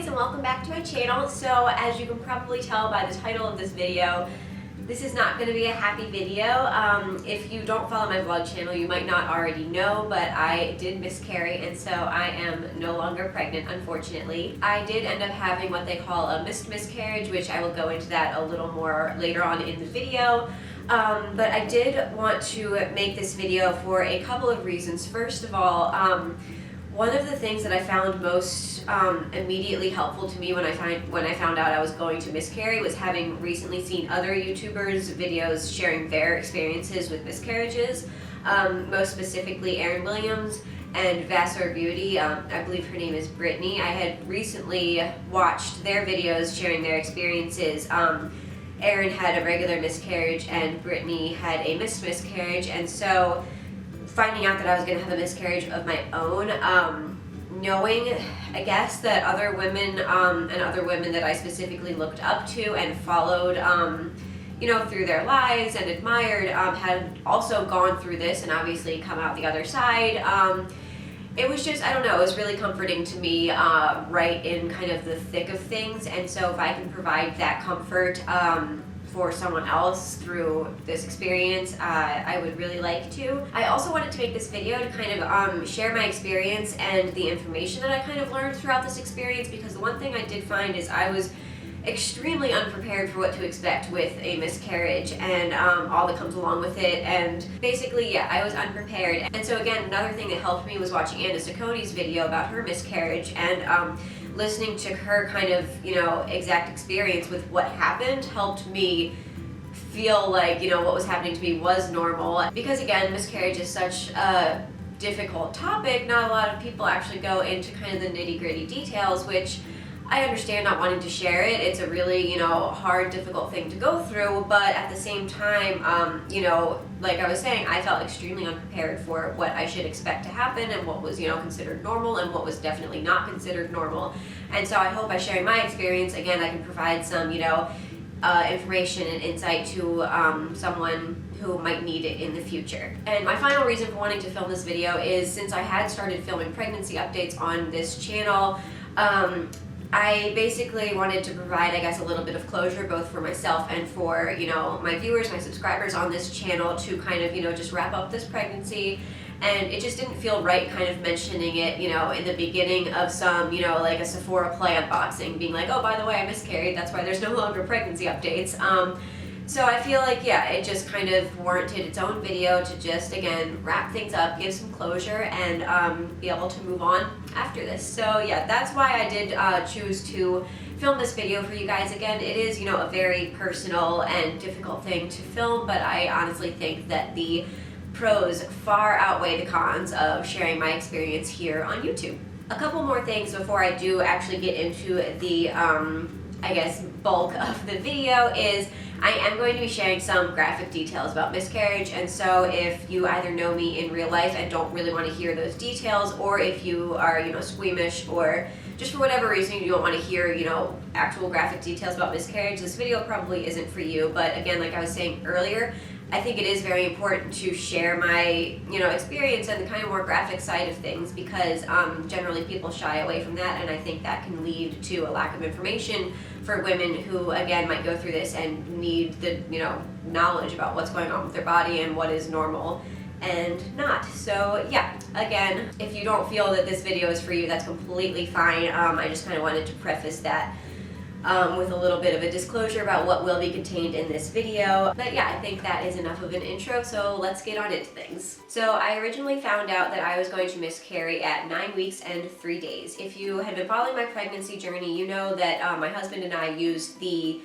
guys, and welcome back to my channel. So as you can probably tell by the title of this video, this is not going to be a happy video. If you don't follow my vlog channel, you might not already know, but I did miscarry, and so I am no longer pregnant, unfortunately. I did end up having what they call a missed miscarriage, which I will go into that a little more later on in the video. But I did want to make this video for a couple of reasons. First of all, one of the things that I found most immediately helpful to me when I found out I was going to miscarry was having recently seen other YouTubers' videos sharing their experiences with miscarriages, most specifically Erin Williams and Vassar Beauty. I believe her name is Brittany. I had recently watched their videos sharing their experiences. Erin had a regular miscarriage and Brittany had a missed miscarriage, and so finding out that I was going to have a miscarriage of my own, knowing, I guess, that other women and other women that I specifically looked up to and followed, you know, through their lives and admired, had also gone through this and obviously come out the other side. It was just, I don't know, it was really comforting to me right in kind of the thick of things, and so if I can provide that comfort for someone else through this experience, I would really like to. I also wanted to make this video to kind of share my experience and the information that I kind of learned throughout this experience, because the one thing I did find is I was extremely unprepared for what to expect with a miscarriage and all that comes along with it, and basically, yeah, I was unprepared. And so again, another thing that helped me was watching Anna Cicconi's video about her miscarriage and listening to her kind of, you know, exact experience with what happened helped me feel like, you know, what was happening to me was normal. Because again, miscarriage is such a difficult topic, not a lot of people actually go into kind of the nitty-gritty details, which I understand not wanting to share it. It's a really, you know, hard, difficult thing to go through, but at the same time, you know, like I was saying, I felt extremely unprepared for what I should expect to happen and what was, you know, considered normal and what was definitely not considered normal. And so I hope by sharing my experience, again, I can provide some, you know, information and insight to someone who might need it in the future. And my final reason for wanting to film this video is since I had started filming pregnancy updates on this channel, I basically wanted to provide, I guess, a little bit of closure both for myself and for, you know, my viewers, my subscribers on this channel to kind of, you know, just wrap up this pregnancy. And it just didn't feel right kind of mentioning it, you know, in the beginning of some, you know, like a Sephora Play unboxing, being like, oh, by the way, I miscarried, that's why there's no longer pregnancy updates. So I feel like, yeah, it just kind of warranted its own video to just, again, wrap things up, give some closure, and be able to move on after this. So yeah, that's why I did choose to film this video for you guys. Again, it is, you know, a very personal and difficult thing to film, but I honestly think that the pros far outweigh the cons of sharing my experience here on YouTube. A couple more things before I do actually get into the, I guess, bulk of the video is I am going to be sharing some graphic details about miscarriage, and so if you either know me in real life and don't really want to hear those details, or if you are, you know, squeamish, or just for whatever reason you don't want to hear, you know, actual graphic details about miscarriage, this video probably isn't for you. But again, like I was saying earlier, I think it is very important to share my, you know, experience and the kind of more graphic side of things, because generally people shy away from that, and I think that can lead to a lack of information for women who, again, might go through this and need the, you know, knowledge about what's going on with their body and what is normal and not. So yeah, again, if you don't feel that this video is for you, that's completely fine. I just kind of wanted to preface that with a little bit of a disclosure about what will be contained in this video. But yeah, I think that is enough of an intro, so let's get on into things. So I originally found out that I was going to miscarry at 9 weeks and 3 days. If you had been following my pregnancy journey, you know that my husband and I used a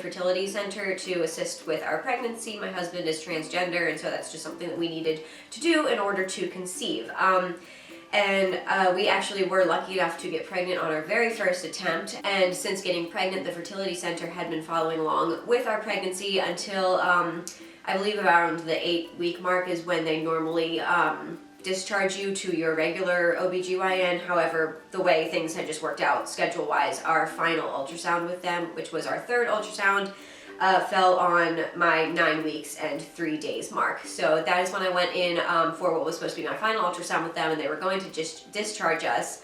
fertility center to assist with our pregnancy. My husband is transgender, and so that's just something that we needed to do in order to conceive. And we actually were lucky enough to get pregnant on our very first attempt, and since getting pregnant, the fertility center had been following along with our pregnancy until I believe around the 8-week mark is when they normally discharge you to your regular OBGYN. However, the way things had just worked out schedule-wise, our final ultrasound with them, which was our third ultrasound, fell on my 9 weeks and 3 days mark. So that is when I went in for what was supposed to be my final ultrasound with them, and they were going to just discharge us.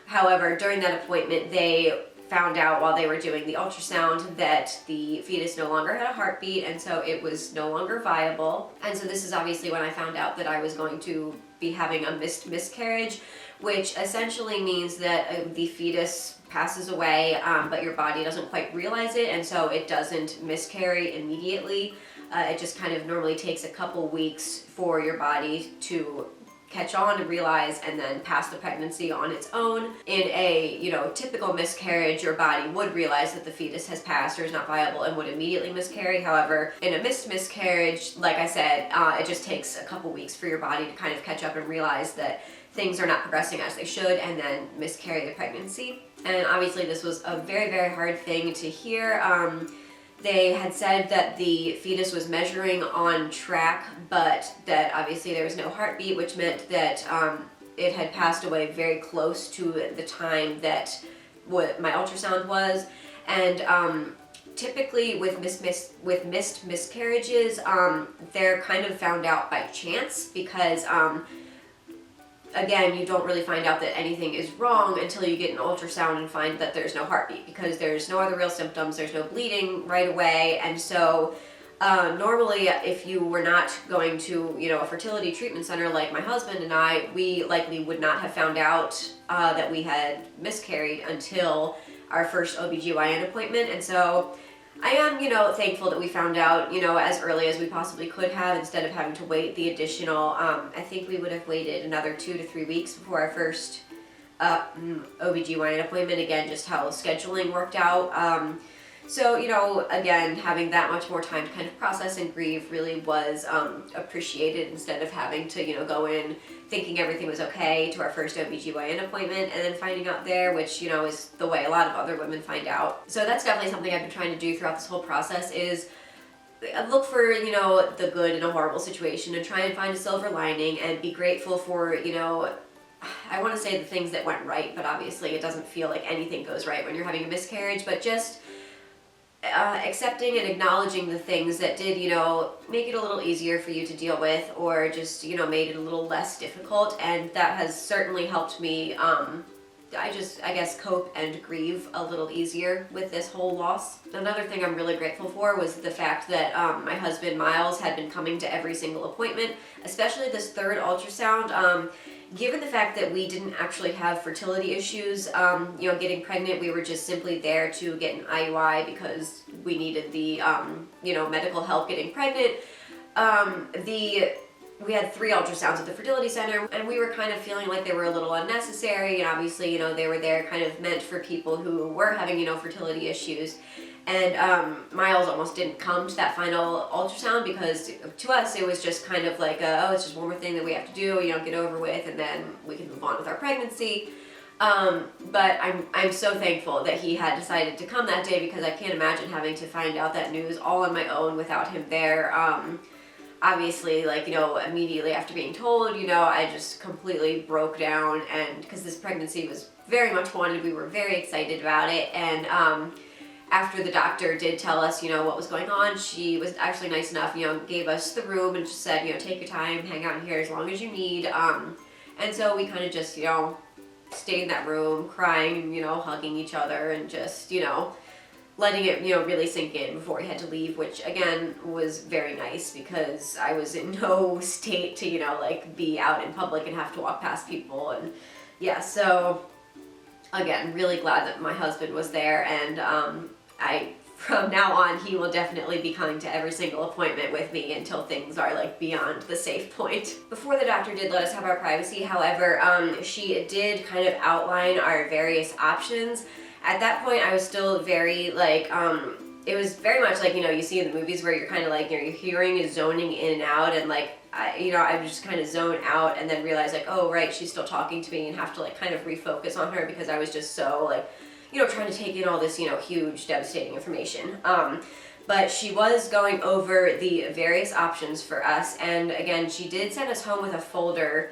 However, during that appointment, they found out while they were doing the ultrasound that the fetus no longer had a heartbeat, and so it was no longer viable. And so this is obviously when I found out that I was going to be having a miscarriage, which essentially means that the fetus passes away, but your body doesn't quite realize it, and so it doesn't miscarry immediately. It just kind of normally takes a couple weeks for your body to catch on and realize, and then pass the pregnancy on its own. In a, typical miscarriage, your body would realize that the fetus has passed or is not viable and would immediately miscarry. However, in a miscarriage, like I said, it just takes a couple weeks for your body to kind of catch up and realize that things are not progressing as they should, and then miscarry the pregnancy. And obviously this was a very, very hard thing to hear. They had said that the fetus was measuring on track, but that obviously there was no heartbeat, which meant that it had passed away very close to the time that what my ultrasound was. And typically with missed miscarriages, they're kind of found out by chance, because again, you don't really find out that anything is wrong until you get an ultrasound and find that there's no heartbeat, because there's no other real symptoms, there's no bleeding right away. And so normally if you were not going to, a fertility treatment center like my husband and I, we likely would not have found out that we had miscarried until our first OBGYN appointment. And so I am, thankful that we found out, as early as we possibly could have, instead of having to wait the additional, I think we would have waited another 2 to 3 weeks before our first OBGYN appointment. Again, just how scheduling worked out. So, again, having that much more time to kind of process and grieve really was appreciated, instead of having to, go in thinking everything was okay to our first OBGYN appointment and then finding out there, which, is the way a lot of other women find out. So that's definitely something I've been trying to do throughout this whole process, is look for, the good in a horrible situation and try and find a silver lining and be grateful for, I want to say the things that went right, but obviously it doesn't feel like anything goes right when you're having a miscarriage, but just accepting and acknowledging the things that did, make it a little easier for you to deal with, or just, made it a little less difficult. And that has certainly helped me, I guess, cope and grieve a little easier with this whole loss. Another thing I'm really grateful for was the fact that my husband, Miles, had been coming to every single appointment, especially this third ultrasound. Given the fact that we didn't actually have fertility issues, getting pregnant, we were just simply there to get an IUI because we needed the, medical help getting pregnant. We had 3 ultrasounds at the fertility center, and we were kind of feeling like they were a little unnecessary, and obviously, they were there kind of meant for people who were having, fertility issues. And Miles almost didn't come to that final ultrasound, because to us it was just kind of like, it's just one more thing that we have to do, get over with, and then we can move on with our pregnancy. But I'm so thankful that he had decided to come that day, because I can't imagine having to find out that news all on my own without him there. Obviously, immediately after being told, I just completely broke down, and because this pregnancy was very much wanted, we were very excited about it. And after the doctor did tell us, what was going on, she was actually nice enough, gave us the room and just said, take your time, hang out here as long as you need. And so we kind of just, stayed in that room crying, hugging each other, and just, letting it, really sink in before we had to leave, which again was very nice, because I was in no state to, be out in public and have to walk past people. And yeah, so again, really glad that my husband was there, and from now on, he will definitely be coming to every single appointment with me until things are beyond the safe point. Before the doctor did let us have our privacy, however, she did kind of outline our various options. At that point, I was still very it was very much you see in the movies where you're kind of your hearing is zoning in and out, and I would just kind of zone out and then realize oh right, she's still talking to me, and have to kind of refocus on her, because I was just so trying to take in all this huge devastating information. But she was going over the various options for us, and again, she did send us home with a folder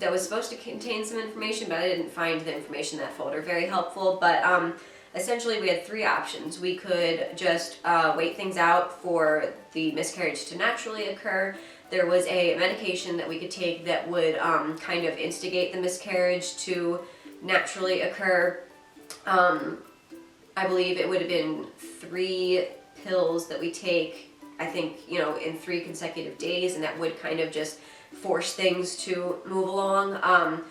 that was supposed to contain some information, but I didn't find the information in that folder very helpful. But essentially we had 3 options. We could just wait things out for the miscarriage to naturally occur. There was a medication that we could take that would kind of instigate the miscarriage to naturally occur. I believe it would have been 3 pills that we take, I think, you know, in 3 consecutive days, and that would kind of just force things to move along.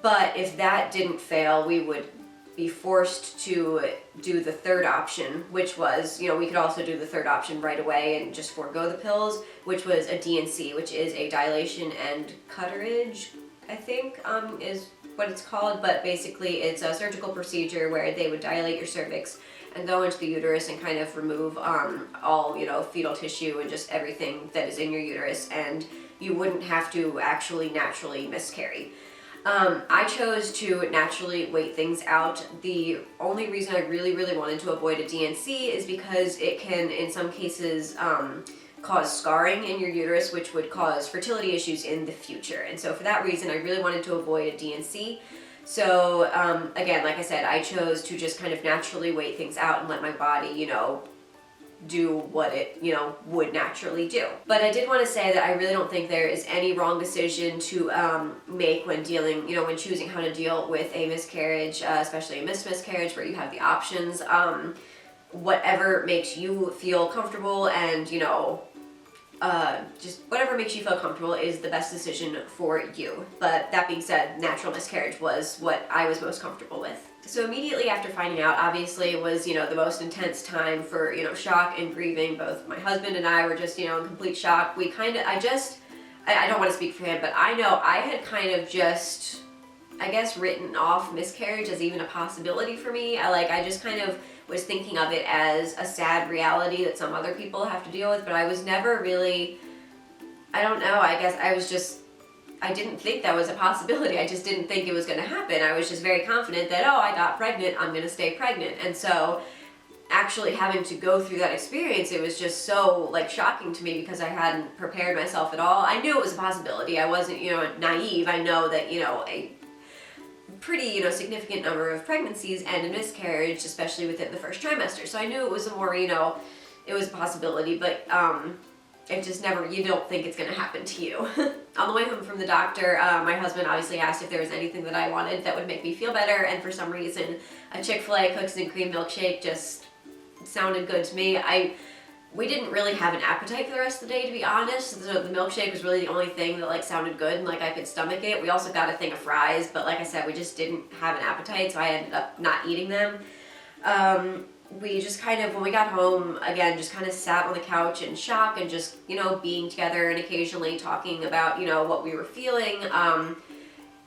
But if that didn't fail, we would be forced to do the 3rd option, which was, you know, we could also do the 3rd option right away and just forego the pills, which was a DNC, which is a dilation and curettage, I think, is what it's called. But basically it's a surgical procedure where they would dilate your cervix and go into the uterus and kind of remove all, you know, fetal tissue and just everything that is in your uterus, and you wouldn't have to actually naturally miscarry. I chose to naturally wait things out. The only reason I really wanted to avoid a DNC is because it can, in some cases, cause scarring in your uterus, which would cause fertility issues in the future. And so for that reason, I really wanted to avoid a DNC. So again, like I said, I chose to just kind of naturally wait things out and let my body, you know, do what it, you know, would naturally do. But I did want to say that I really don't think there is any wrong decision to make when dealing, you know, when choosing how to deal with a miscarriage, especially a miscarriage where you have the options. Whatever makes you feel comfortable and, you know, just whatever makes you feel comfortable is the best decision for you. But that being said, natural miscarriage was what I was most comfortable with. So immediately after finding out, obviously it was, you know, the most intense time for, you know, shock and grieving. Both my husband and I were just, you know, in complete shock. We kind of, I don't want to speak for him, but I know I had kind of just, I guess, written off miscarriage as even a possibility for me. I just kind of was thinking of it as a sad reality that some other people have to deal with, but I was never really, I don't know, I guess I didn't think that was a possibility. I just didn't think it was going to happen. I was just very confident that, oh, I got pregnant, I'm going to stay pregnant. And so actually having to go through that experience, it was just so like shocking to me because I hadn't prepared myself at all. I knew it was a possibility. I wasn't, you know, naive. I know that, you know, a pretty, you know, significant number of pregnancies end in miscarriage, especially within the first trimester. So I knew it was a more, you know, it was a possibility, but it just never, you don't think it's going to happen to you. On the way home from the doctor, my husband obviously asked if there was anything that I wanted that would make me feel better, and for some reason a Chick-fil-A cookies and cream milkshake just sounded good to me. We didn't really have an appetite for the rest of the day, to be honest, so the milkshake was really the only thing that like sounded good and like I could stomach it. We also got a thing of fries, but like I said, we just didn't have an appetite, so I ended up not eating them. We just kind of, when we got home, again, just kind of sat on the couch in shock and just, you know, being together and occasionally talking about, you know, what we were feeling,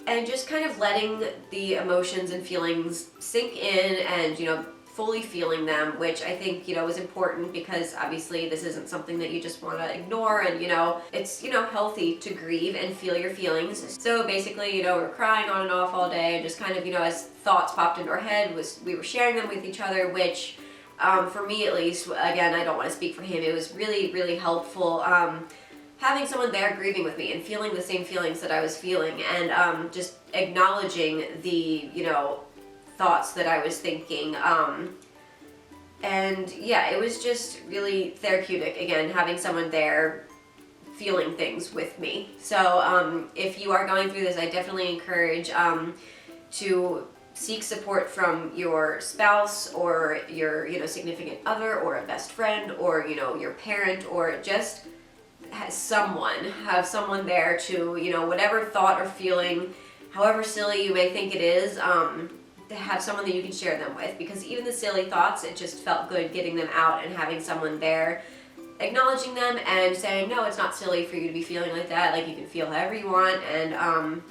and just kind of letting the emotions and feelings sink in and, you know, fully feeling them, which I think, you know, is important because obviously this isn't something that you just want to ignore, and, you know, it's, you know, healthy to grieve and feel your feelings. So basically, you know, we're crying on and off all day and just kind of, you know, as thoughts popped into our head, we were sharing them with each other, which for me at least, again, I don't want to speak for him, it was really helpful having someone there grieving with me and feeling the same feelings that I was feeling, and just acknowledging the, you know, thoughts that I was thinking, and yeah, it was just really therapeutic, again, having someone there feeling things with me. So if you are going through this, I definitely encourage to seek support from your spouse or your, you know, significant other or a best friend or, you know, your parent, or just have someone there to, you know, whatever thought or feeling, however silly you may think it is, to have someone that you can share them with, because even the silly thoughts, it just felt good getting them out and having someone there acknowledging them and saying, no, it's not silly for you to be feeling like that, like you can feel however you want. And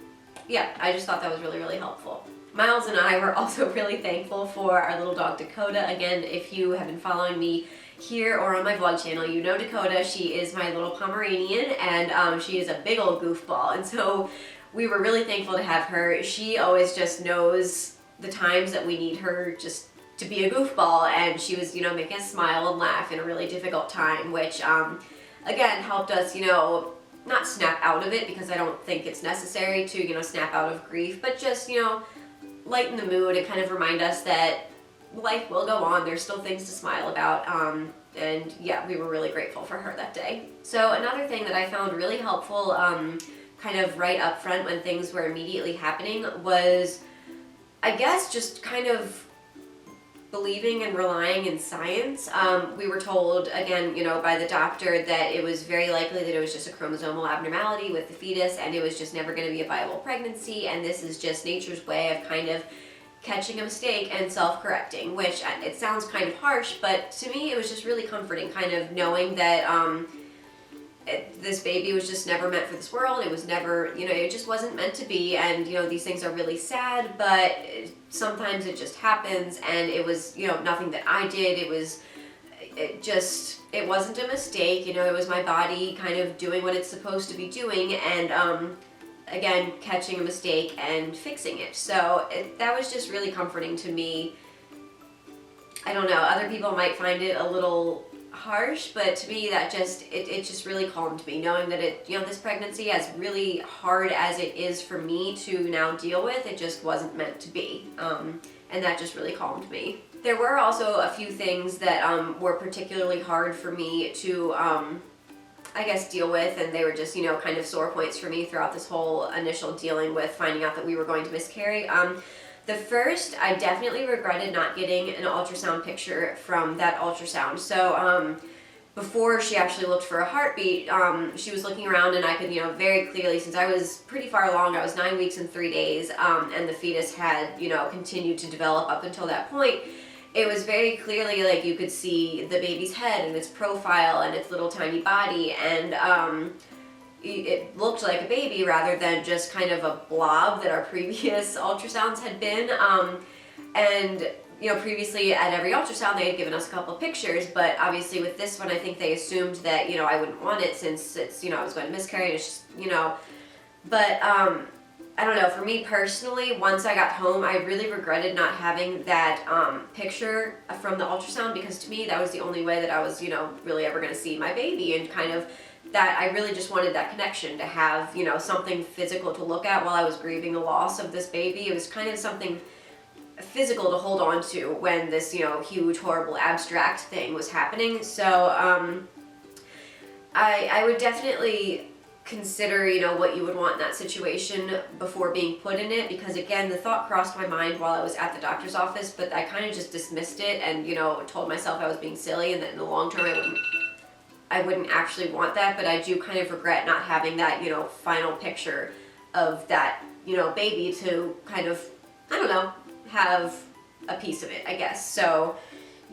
yeah, I just thought that was really helpful. Miles and I were also really thankful for our little dog Dakota. Again, if you have been following me here or on my vlog channel, you know Dakota. She is my little Pomeranian, and she is a big old goofball, and so we were really thankful to have her. She always just knows the times that we need her just to be a goofball, and she was, you know, making us smile and laugh in a really difficult time, which again helped us, you know, not snap out of it, because I don't think it's necessary to, you know, snap out of grief, but just, you know, lighten the mood and kind of remind us that life will go on. There's still things to smile about, and yeah, we were really grateful for her that day. So another thing that I found really helpful, kind of right up front when things were immediately happening, was, I guess, just kind of believing and relying in science. We were told, again, by the doctor that it was very likely that it was just a chromosomal abnormality with the fetus and it was just never going to be a viable pregnancy, and this is just nature's way of kind of catching a mistake and self-correcting, which it sounds kind of harsh, but to me it was just really comforting, kind of knowing that this baby was just never meant for this world. It was never, it just wasn't meant to be, and these things are really sad, but sometimes it just happens, and it was nothing that I did. It wasn't a mistake. It was my body kind of doing what it's supposed to be doing, and again, catching a mistake and fixing it. So that was just really comforting to me. I don't know, other people might find it a little harsh, but to me that it just really calmed me, knowing that this pregnancy, as really hard as it is for me to now deal with, it just wasn't meant to be, and that just really calmed me. There were also a few things that were particularly hard for me to I guess deal with, and they were just kind of sore points for me throughout this whole initial dealing with finding out that we were going to miscarry. The first, I definitely regretted not getting an ultrasound picture from that ultrasound. So before she actually looked for a heartbeat, she was looking around, and I could very clearly, since I was pretty far along, I was 9 weeks and 3 days, and the fetus had continued to develop up until that point. It was very clearly like you could see the baby's head and its profile and its little tiny body, and it looked like a baby rather than just kind of a blob that our previous ultrasounds had been. And previously at every ultrasound they had given us a couple of pictures, but obviously with this one I think they assumed that I wouldn't want it, since it's I was going to miscarry, and it's just but I don't know, for me personally, once I got home, I really regretted not having that picture from the ultrasound, because to me that was the only way that I was really ever going to see my baby, and kind of that I really just wanted that connection, to have something physical to look at while I was grieving the loss of this baby. It was kind of something physical to hold on to when this huge, horrible, abstract thing was happening. So I would definitely consider what you would want in that situation before being put in it, because again, the thought crossed my mind while I was at the doctor's office, but I kind of just dismissed it and told myself I was being silly, and that in the long term I wouldn't actually want that. But I do kind of regret not having that final picture of that baby to kind of, I don't know, have a piece of it, I guess. So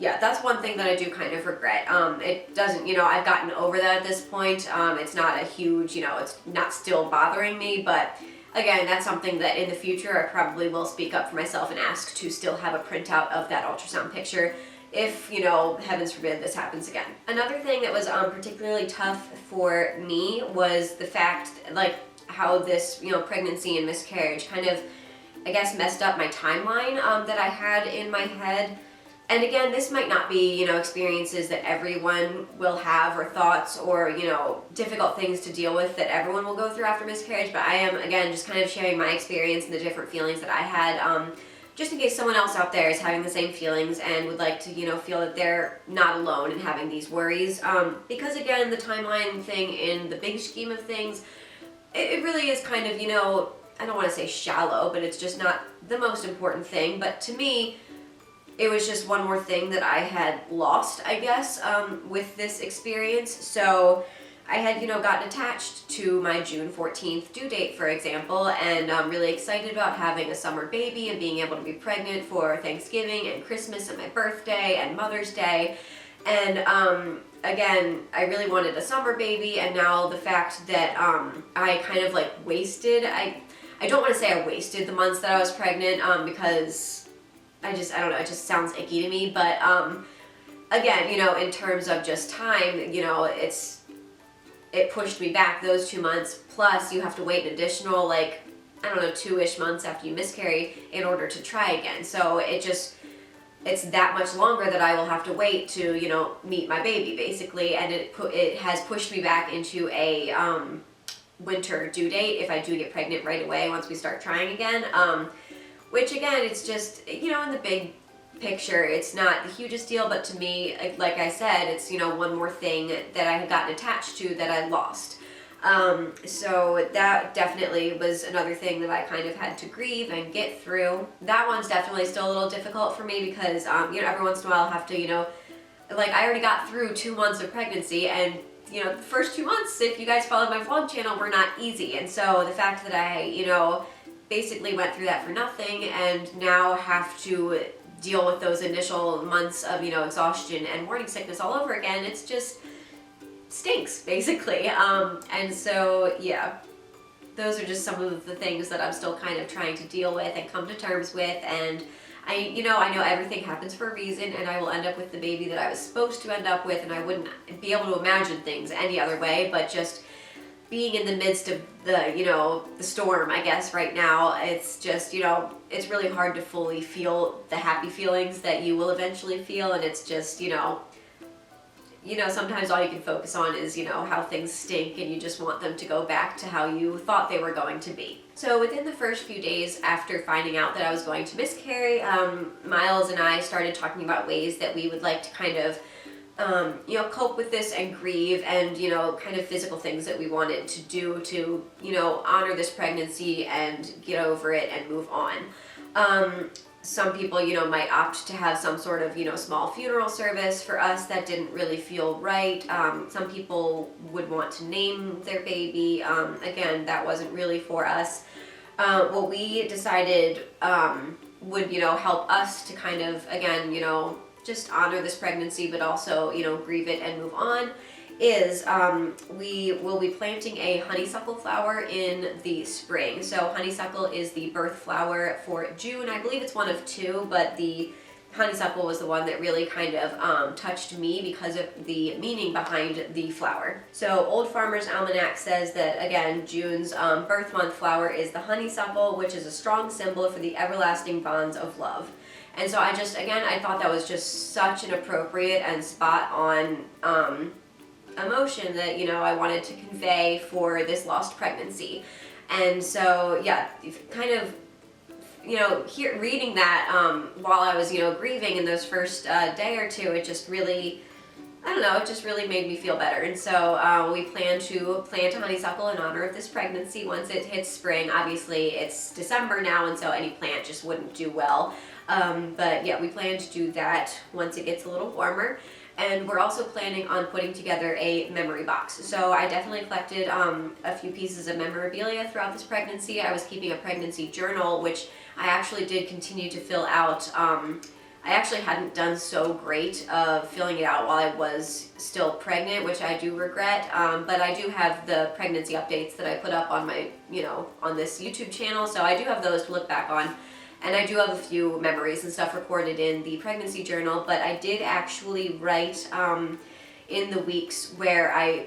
yeah, that's one thing that I do kind of regret. It doesn't, I've gotten over that at this point. It's not a huge, it's not still bothering me, but again, that's something that in the future I probably will speak up for myself and ask to still have a printout of that ultrasound picture if, heavens forbid, this happens again. Another thing that was particularly tough for me was the fact, like, how this, pregnancy and miscarriage kind of, I guess, messed up my timeline that I had in my head. And again, this might not be, experiences that everyone will have, or thoughts, or, difficult things to deal with that everyone will go through after miscarriage, but I am, again, just kind of sharing my experience and the different feelings that I had, just in case someone else out there is having the same feelings and would like to, feel that they're not alone in having these worries. Because again, the timeline thing in the big scheme of things, it really is kind of, I don't want to say shallow, but it's just not the most important thing. But to me, it was just one more thing that I had lost, I guess, with this experience. So I had, gotten attached to my June 14th due date, for example, and I'm really excited about having a summer baby and being able to be pregnant for Thanksgiving and Christmas and my birthday and Mother's Day. And again, I really wanted a summer baby, and now the fact that I kind of like wasted, I don't want to say I wasted the months that I was pregnant, because I don't know, it just sounds icky to me, but again, in terms of just time, it pushed me back those 2 months, plus you have to wait an additional, 2-ish months after you miscarry in order to try again. So it's that much longer that I will have to wait to, meet my baby, basically, and it has pushed me back into a winter due date if I do get pregnant right away once we start trying again. Which again, it's just, in the big picture, it's not the hugest deal, but to me, like I said, it's, one more thing that I had gotten attached to that I lost. So that definitely was another thing that I kind of had to grieve and get through. That one's definitely still a little difficult for me because, every once in a while I'll have to, like I already got through 2 months of pregnancy, and the first 2 months, if you guys followed my vlog channel, were not easy. And so the fact that I, basically went through that for nothing and now have to deal with those initial months of, exhaustion and morning sickness all over again, it's just stinks, basically. And so, yeah, those are just some of the things that I'm still kind of trying to deal with and come to terms with. And I know everything happens for a reason, and I will end up with the baby that I was supposed to end up with, and I wouldn't be able to imagine things any other way. But just being in the midst of the storm, I guess, right now, it's just, it's really hard to fully feel the happy feelings that you will eventually feel. And it's just, sometimes all you can focus on is, how things stink, and you just want them to go back to how you thought they were going to be. So within the first few days after finding out that I was going to miscarry, Miles and I started talking about ways that we would like to kind of, cope with this and grieve, and, kind of physical things that we wanted to do to, honor this pregnancy and get over it and move on. Some people, might opt to have some sort of, small funeral service. For us, that didn't really feel right. Some people would want to name their baby. Again, that wasn't really for us. What we decided would, help us to kind of, again, just honor this pregnancy, but also, grieve it and move on, is we will be planting a honeysuckle flower in the spring. So honeysuckle is the birth flower for June. I believe it's one of 2, but the honeysuckle was the one that really kind of touched me because of the meaning behind the flower. So Old Farmer's Almanac says that, again, June's birth month flower is the honeysuckle, which is a strong symbol for the everlasting bonds of love. And so I thought that was just such an appropriate and spot on emotion that, I wanted to convey for this lost pregnancy. And so, yeah, kind of, reading that while I was, grieving in those first day or two, it just really, it just really made me feel better. And so we plan to plant a honeysuckle in honor of this pregnancy once it hits spring. Obviously, it's December now, and so any plant just wouldn't do well. But yeah, we plan to do that once it gets a little warmer. And we're also planning on putting together a memory box. So I definitely collected a few pieces of memorabilia throughout this pregnancy. I was keeping a pregnancy journal, which I actually did continue to fill out. I actually hadn't done so great of filling it out while I was still pregnant, which I do regret. But I do have the pregnancy updates that I put up on my, on this YouTube channel. So I do have those to look back on. And I do have a few memories and stuff recorded in the pregnancy journal, but I did actually write in the weeks where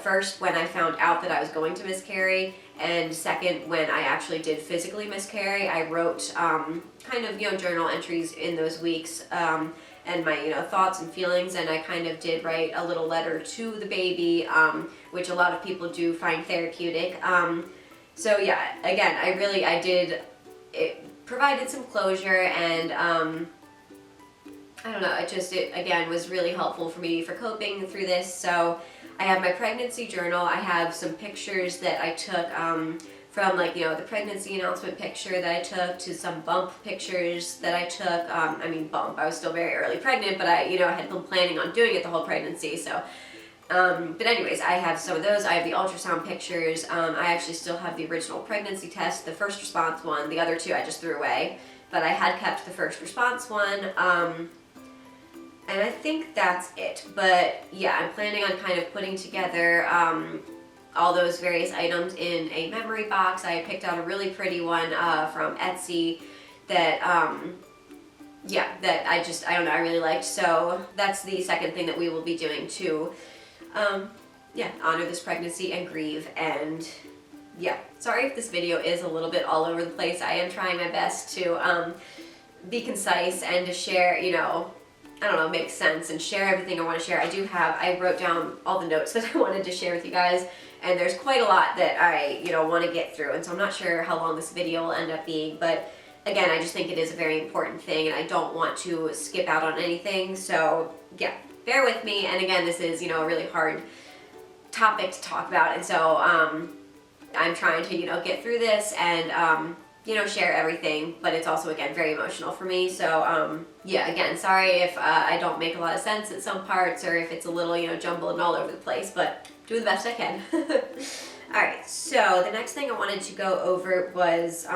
first when I found out that I was going to miscarry, and second when I actually did physically miscarry, I wrote kind of, journal entries in those weeks and my, thoughts and feelings, and I kind of did write a little letter to the baby, which a lot of people do find therapeutic. So yeah, again, I did, it provided some closure, and I don't know, it again was really helpful for me for coping through this. So I have my pregnancy journal. I have some pictures that I took from the pregnancy announcement picture that I took to some bump pictures that I took. I was still very early pregnant, but I had been planning on doing it the whole pregnancy. So but anyways, I have some of those. I have the ultrasound pictures. I actually still have the original pregnancy test, the first response one. The other 2 I just threw away, but I had kept the first response one. And I think that's it. But yeah, I'm planning on kind of putting together all those various items in a memory box. I picked out a really pretty one from Etsy that I really liked. So that's the second thing that we will be doing to honor this pregnancy and grieve. And yeah, sorry if this video is a little bit all over the place. I am trying my best to be concise and to share, make sense and share everything I want to share. I wrote down all the notes that I wanted to share with you guys, and there's quite a lot that I, want to get through, and so I'm not sure how long this video will end up being, but again, I just think it is a very important thing, and I don't want to skip out on anything, so yeah, bear with me. And again, this is, a really hard topic to talk about, and so I'm trying to, get through this and, share everything, but it's also, again, very emotional for me. So, yeah, again, sorry if I don't make a lot of sense in some parts, or if it's a little, jumbled and all over the place, but do the best I can. Alright, so the next thing I wanted to go over was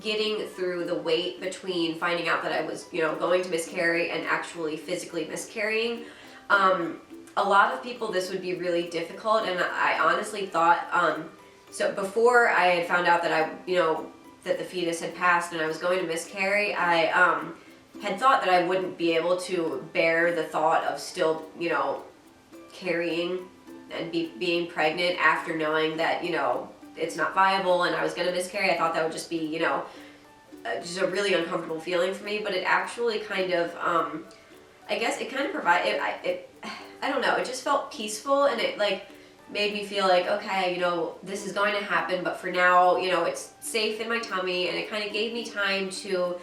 getting through the wait between finding out that I was, going to miscarry and actually physically miscarrying. A lot of people, this would be really difficult, and I honestly thought, so before I had found out that that the fetus had passed and I was going to miscarry, I had thought that I wouldn't be able to bear the thought of still, carrying and being pregnant after knowing that, it's not viable and I was going to miscarry. I thought that would just be, just a really uncomfortable feeling for me, but it actually kind of, I guess it kind of provided, I don't know, it just felt peaceful, and it made me feel like, okay, this is going to happen, but for now, it's safe in my tummy, and it kind of gave me time to,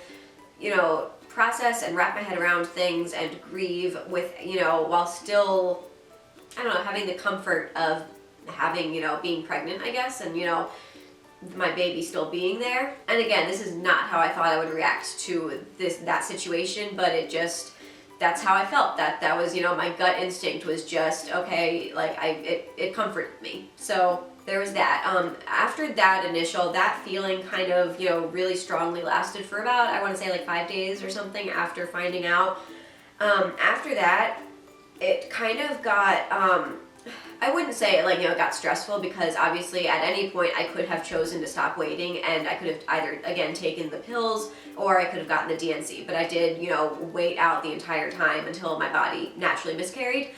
process and wrap my head around things and grieve with, while still, I don't know, having the comfort of having, being pregnant, I guess, and, my baby still being there. And again, this is not how I thought I would react to that situation, but that's how I felt. That was, my gut instinct was just, okay, it comforted me. So there was that. After that feeling kind of, really strongly lasted for about, I want to say 5 days or something after finding out. After that, it kind of got, I wouldn't say it got stressful, because obviously at any point I could have chosen to stop waiting, and I could have either, again, taken the pills, or I could have gotten the DNC, but I did, wait out the entire time until my body naturally miscarried.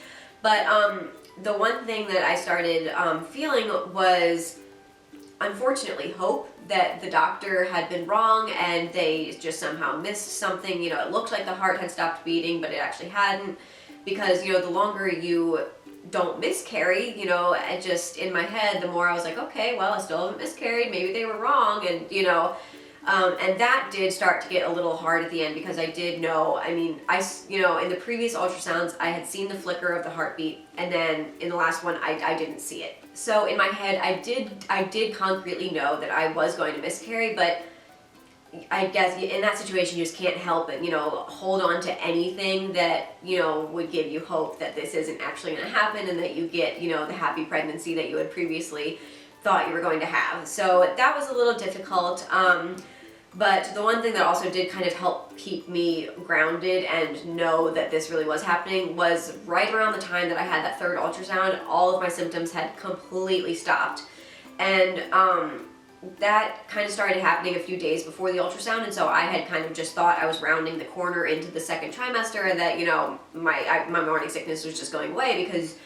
But the one thing that I started feeling was, unfortunately, hope that the doctor had been wrong and they just somehow missed something. It looked like the heart had stopped beating, but it actually hadn't, because, the longer you don't miscarry, I just, in my head, the more I was like, okay, well, I still haven't miscarried, maybe they were wrong, and, and that did start to get a little hard at the end, because I did know, in the previous ultrasounds, I had seen the flicker of the heartbeat, and then in the last one, I didn't see it. So in my head, I did concretely know that I was going to miscarry, but I guess in that situation, you just can't help but, hold on to anything that, would give you hope that this isn't actually going to happen, and that you get, the happy pregnancy that you had previously thought you were going to have. So that was a little difficult. But the one thing that also did kind of help keep me grounded and know that this really was happening was right around the time that I had that third ultrasound, all of my symptoms had completely stopped. And, that kind of started happening a few days before the ultrasound, and so I had kind of just thought I was rounding the corner into the second trimester, and that, my morning sickness was just going away, because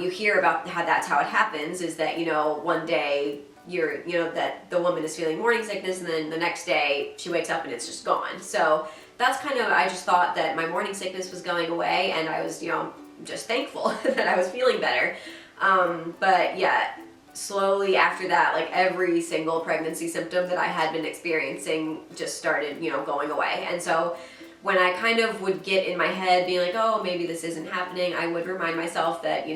you hear about how that's how it happens, is that, one day that the woman is feeling morning sickness, and then the next day she wakes up and it's just gone. So that's kind of, I just thought that my morning sickness was going away, and I was, just thankful that I was feeling better. But yeah, slowly after that, every single pregnancy symptom that I had been experiencing just started, going away. And so when I kind of would get in my head being like, oh, maybe this isn't happening, I would remind myself that,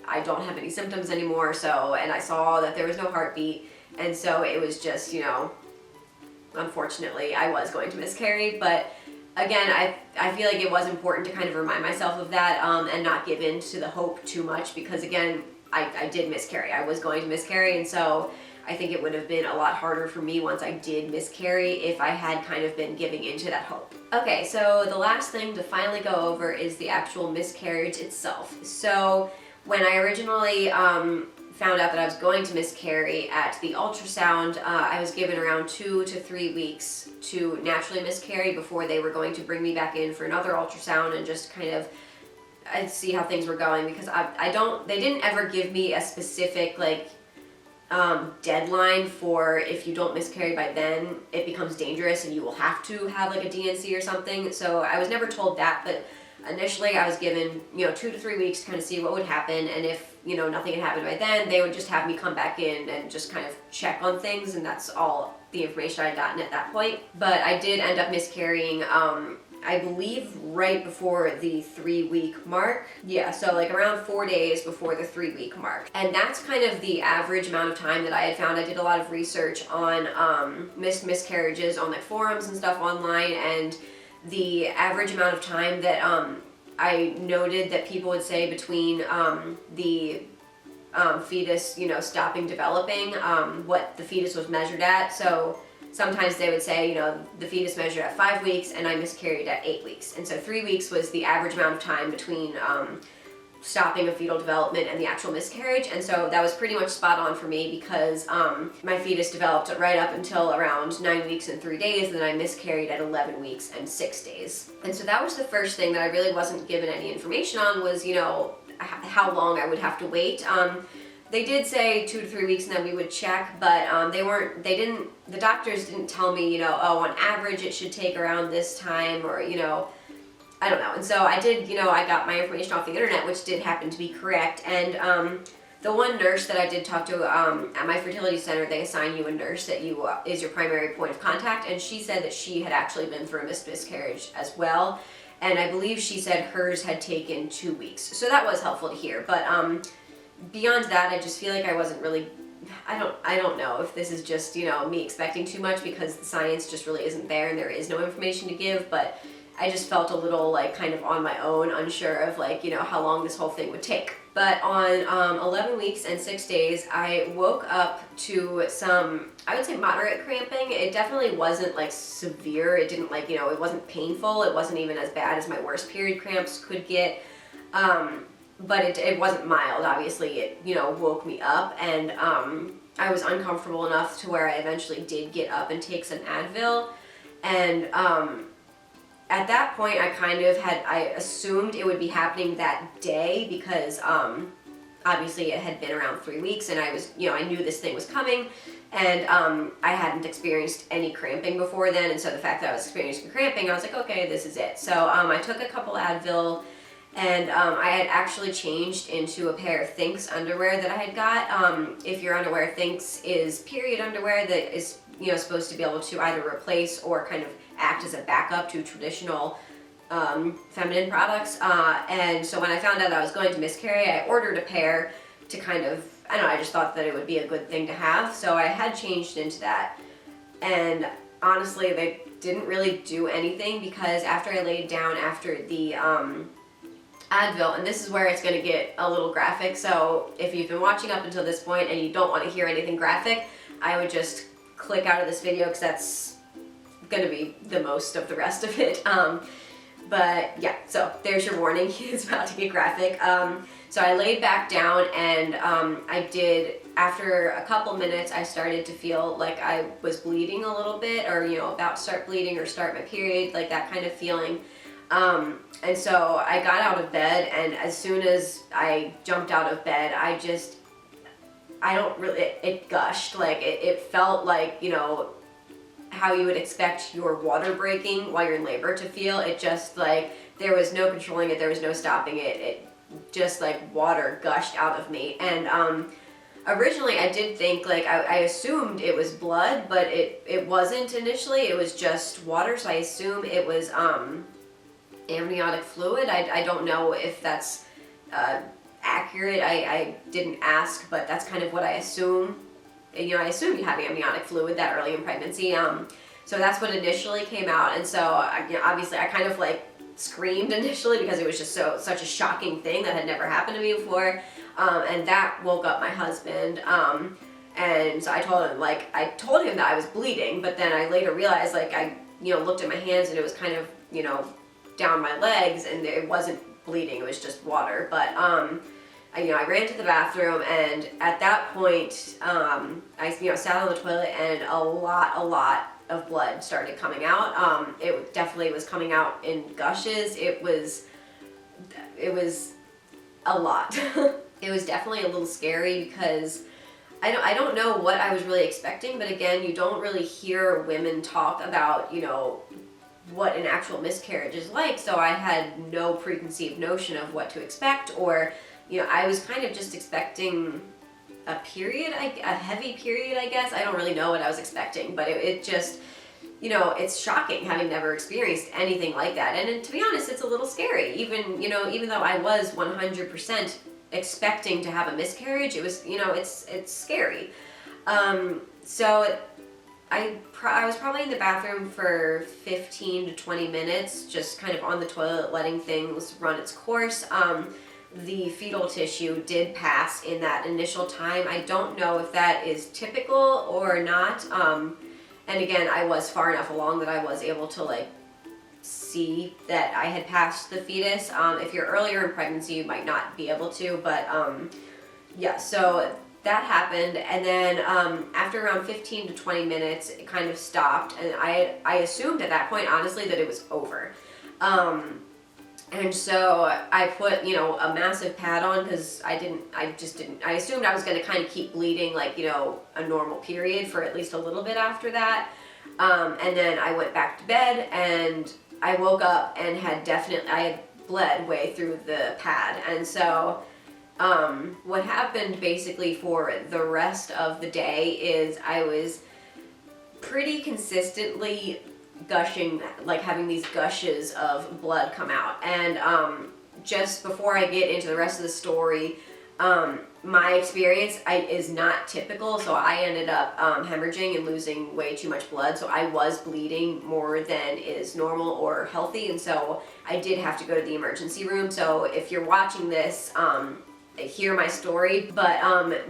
I don't have any symptoms anymore. So, and I saw that there was no heartbeat. And so it was just, unfortunately, I was going to miscarry. But again, I feel like it was important to kind of remind myself of that, and not give in to the hope too much, because again, I did miscarry. I was going to miscarry, and so I think it would have been a lot harder for me once I did miscarry if I had kind of been giving into that hope. Okay, so the last thing to finally go over is the actual miscarriage itself. So when I originally found out that I was going to miscarry at the ultrasound, I was given around 2 to 3 weeks to naturally miscarry before they were going to bring me back in for another ultrasound and just kind of I'd see how things were going, because they didn't ever give me a specific deadline for if you don't miscarry by then, it becomes dangerous and you will have to have a DNC or something. So I was never told that, but initially I was given, 2 to 3 weeks to kind of see what would happen, and if, nothing had happened by then, they would just have me come back in and just kind of check on things, and that's all the information I had gotten at that point. But I did end up miscarrying I believe right before the 3-week mark. Yeah, so like around 4 days before the 3-week mark. And that's kind of the average amount of time that I had found. I did a lot of research on miscarriages on like forums and stuff online, and the average amount of time that I noted that people would say between the fetus, you know, stopping developing, what the fetus was measured at. So sometimes they would say, you know, the fetus measured at 5 weeks and I miscarried at 8 weeks. And so 3 weeks was the average amount of time between stopping of fetal development and the actual miscarriage. And so that was pretty much spot on for me, because my fetus developed right up until around 9 weeks and 3 days, and then I miscarried at 11 weeks and 6 days. And so that was the first thing that I really wasn't given any information on, was, you know, how long I would have to wait. They did say 2 to 3 weeks and then we would check, but the doctors didn't tell me, you know, oh, on average it should take around this time, or, you know, I don't know. And so I did, you know, I got my information off the internet, which did happen to be correct. And the one nurse that I did talk to at my fertility center, they assign you a nurse that is your primary point of contact, and she said that she had actually been through a miscarriage as well. And I believe she said hers had taken 2 weeks. So that was helpful to hear. But beyond that, I just feel like I wasn't really, I don't know if this is just, you know, me expecting too much, because the science just really isn't there and there is no information to give. But I just felt a little like kind of on my own, unsure of like, you know, how long this whole thing would take. But on 11 weeks and 6 days, I woke up to some, I would say, moderate cramping. It definitely wasn't like severe. It didn't like, you know, it wasn't painful. It wasn't even as bad as my worst period cramps could get. But it wasn't mild. Obviously, it, you know, woke me up, and I was uncomfortable enough to where I eventually did get up and take some Advil. And at that point, I assumed it would be happening that day, because obviously it had been around 3 weeks, and I was, you know, I knew this thing was coming, and I hadn't experienced any cramping before then, and so the fact that I was experiencing cramping, I was like, okay, this is it. So I took a couple Advil, and I had actually changed into a pair of Thinx underwear that I had got. If you're unaware, Thinx is period underwear that is, you know, supposed to be able to either replace or kind of act as a backup to traditional feminine products. And so when I found out that I was going to miscarry, I ordered a pair to kind of, I don't know, I just thought that it would be a good thing to have. So I had changed into that. And honestly, they didn't really do anything, because after I laid down after the Advil, and this is where it's going to get a little graphic, so if you've been watching up until this point and you don't want to hear anything graphic, I would just click out of this video, because that's going to be the most of the rest of it. But yeah, so there's your warning. It's about to get graphic. So I laid back down, and I did, after a couple minutes, I started to feel like I was bleeding a little bit, or, you know, about to start bleeding or start my period, like that kind of feeling. And so I got out of bed, and as soon as I jumped out of bed, it gushed. Like, it felt like, you know, how you would expect your water breaking while you're in labor to feel. It just, like, there was no controlling it, there was no stopping it. It just, like, water gushed out of me. And originally I did think, like, I assumed it was blood, but it wasn't initially. It was just water, so I assumed it was amniotic fluid. I don't know if that's accurate. I didn't ask, but that's kind of what I assume. You know, I assume you have amniotic fluid that early in pregnancy. So that's what initially came out. And so, you know, obviously I kind of like screamed initially, because it was just such a shocking thing that had never happened to me before. And that woke up my husband. And so I told him that I was bleeding, but then I later realized, like, I, you know, looked at my hands, and it was kind of, you know, down my legs, and it wasn't bleeding, it was just water. But I ran to the bathroom, and at that point, I, you know, sat on the toilet, and a lot of blood started coming out. It definitely was coming out in gushes. It was a lot. It was definitely a little scary, because I don't know what I was really expecting, but again, you don't really hear women talk about, you know, what an actual miscarriage is like, so I had no preconceived notion of what to expect, or, you know, I was kind of just expecting a period, a heavy period, I guess. I don't really know what I was expecting, but it just, you know, it's shocking having never experienced anything like that. And to be honest, it's a little scary. Even, you know, even though I was 100% expecting to have a miscarriage, it was, you know, it's scary. So I was probably in the bathroom for 15 to 20 minutes, just kind of on the toilet, letting things run its course. The fetal tissue did pass in that initial time. I don't know if that is typical or not. And again, I was far enough along that I was able to like see that I had passed the fetus. If you're earlier in pregnancy, you might not be able to, but yeah, so that happened. And then after around 15 to 20 minutes, it kind of stopped. And I assumed at that point, honestly, that it was over. And so I put, you know, a massive pad on because I assumed I was going to kind of keep bleeding like, you know, a normal period for at least a little bit after that. And then I went back to bed and I woke up and I had bled way through the pad. And so what happened basically for the rest of the day is I was pretty consistently gushing, like having these gushes of blood come out. And just before I get into the rest of the story, my experience is not typical, so I ended up hemorrhaging and losing way too much blood, so I was bleeding more than is normal or healthy, and so I did have to go to the emergency room. So if you're watching this, hear my story, but